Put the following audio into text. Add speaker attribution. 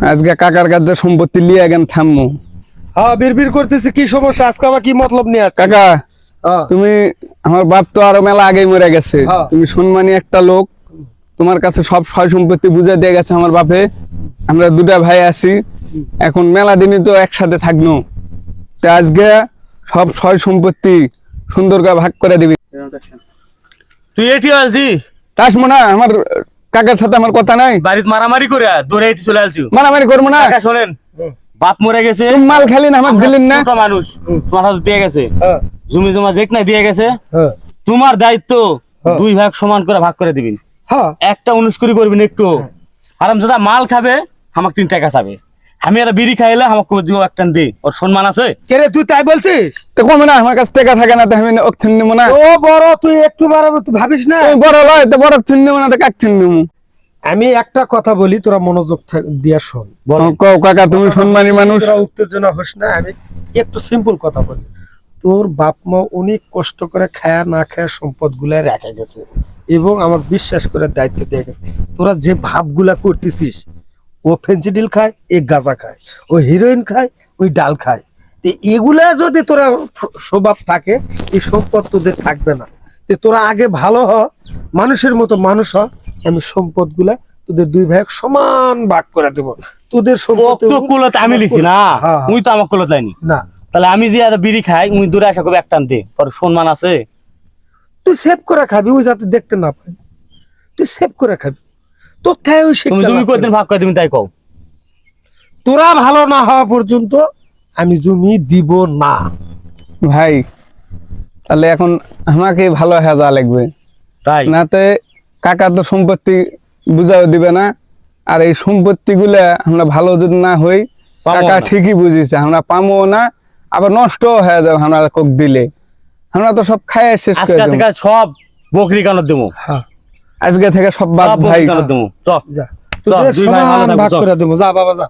Speaker 1: আজকে কাকার কাছে সম্পত্তি লিয়ে গেন থামমু।
Speaker 2: হ্যাঁ বিড়বিড় করতেছি, কি সমস্যা আজকে আবার কি মতলব নিয়ে আসছে?
Speaker 1: কাকা
Speaker 2: হ্যাঁ
Speaker 1: তুমি, আমার বাপ তো আরো মেলা আগেই মরে গেছে,
Speaker 2: হ্যাঁ।
Speaker 1: তুমি সম্মানী একটা লোক, তোমার কাছে সব সয় সম্পত্তি বুঝে দিয়ে গেছে আমার বাপে। আমরা দুটা ভাই আছি, এখন মেলা দিনই তো একসাথে থাকবো, তা আজকে সব সয় সম্পত্তি সুন্দর করে ভাগ করে দিবি।
Speaker 3: তুই এটি আলছি
Speaker 1: তাস মনে হয় আমার কাকার সাথে আমার কথা নাই,
Speaker 3: বাড়িতে মারামারি করে দৌড়ে এটি চলে আসছি।
Speaker 1: মারামারি করবো না।
Speaker 3: কাকা শোনেন, বাপ মরে গেছে,
Speaker 1: তুমি মাল খালি না আমাকে দিলেন না।
Speaker 3: ছোট মানুষ তোমার হাতে দিয়ে গেছে,
Speaker 2: হ্যাঁ
Speaker 3: জমি জমা দেখ না দিয়ে গেছে,
Speaker 2: হ্যাঁ
Speaker 3: তোমার দায়িত্ব
Speaker 2: হ্যাঁ।
Speaker 3: দুই ভাগ সমান করে ভাগ করে দিবেন।
Speaker 2: হ্যাঁ
Speaker 3: একটা 19 করবি না একটু। আরাম দাদা মাল খাবে আমাকে 3 টাকা চাবে, আমি একটা বিড়ি খাইলে আমাকে দিও একটা দে, ওর সম্মান আছে।
Speaker 2: কে রে তুই তাই বলছিস?
Speaker 1: তো কমে না, আমার কাছে টাকা থাকে না, তো আমি অক্ষণ নিবো না।
Speaker 2: ও বড়, তুই একটু বাড়াবো তুই ভাবিস না।
Speaker 1: তুমি বড় লয় তো বড় চিন নিবো না, তো কাক চিন নিবো।
Speaker 2: আমি একটা কথা বলি, তোরা মনোযোগ দিয়া শোন।
Speaker 1: কও কাকা, তুমি সম্মানী মানুষ।
Speaker 2: তোরা উত্তেজনা হোস না, আমি একটু সিম্পল কথা বলি। তোর বাপ মা অনেক কষ্ট করে খায়া না খায়া সম্পদ গুলা রেখে গেছে এবং আমার বিশ্বাস করে দায়িত্ব দিয়ে গেছে। তোরা যে ভাবগুলা করতেছিস, ও ফেন্সিডিল খায়, এ গাঁজা খায়, ও হিরোইন খায়, ওই ডাল খায়, তো এগুলা যদি তোরা স্বভাব থাকে, এই সম্পদ তোদের থাকবে না। তো তোরা আগে ভালো হ, মানুষের মতো মানুষ হ, আমি সম্পদ গুলা তোদের দুই ভাই সমান ভাগ করে দেবো। তোদের সম্পদ
Speaker 3: তো কুলত আমি লিছি না,
Speaker 2: হ্যাঁ, হ্যাঁ।
Speaker 3: উই তো আমার কুলত লাইনি।
Speaker 2: না,
Speaker 3: তাহলে আমি যে একটা বিড়ি খাই, উই দূরে আসা করবে একটা দে, ওর সম্মান আছে।
Speaker 2: তুই সেভ করে খাবি, ওই যাতে দেখতে না পাই, তুই সেভ করে খাবি। তোর থেকে ওই
Speaker 3: তুমি
Speaker 2: শিক্ষা
Speaker 3: জমি
Speaker 2: লাভ
Speaker 3: কয়দিন
Speaker 2: করবি।
Speaker 3: ভাগ করে দিবি তাই কও।
Speaker 2: তোরা ভালো না হওয়া পর্যন্ত আমি জমি দিব না।
Speaker 1: ভাই তাহলে এখন আমাকে ভালো হয়ে যাওয়া লাগবে,
Speaker 3: তাই
Speaker 1: নাতে কাকা তো সম্পত্তি বুঝাও দিবে না। আর এই সম্পত্তি গুলা আমরা ভালো যদি না হই,
Speaker 3: পাবো
Speaker 1: কাকা
Speaker 3: না।
Speaker 1: ঠিকই বুঝিছে, আমরা পামো না, আবার নষ্ট হয়ে যাবে আমরা কোক দিলে। আমরা তো সব খাই শেষ করে
Speaker 3: আজকে
Speaker 1: দেবো।
Speaker 3: থেকে সব বকরি কানত দেবো,
Speaker 2: হ্যাঁ
Speaker 1: আজকে থেকে সব বাদ
Speaker 3: সব
Speaker 1: ভাই।
Speaker 3: বকরি কানত দেবো। চল
Speaker 2: যা,
Speaker 3: চল,
Speaker 2: তোদের
Speaker 3: দুই ভাই ভালো
Speaker 2: সমান
Speaker 3: থাকবো,
Speaker 2: ভাগ
Speaker 3: চল।
Speaker 2: করে দেবো। যা বাবা যা।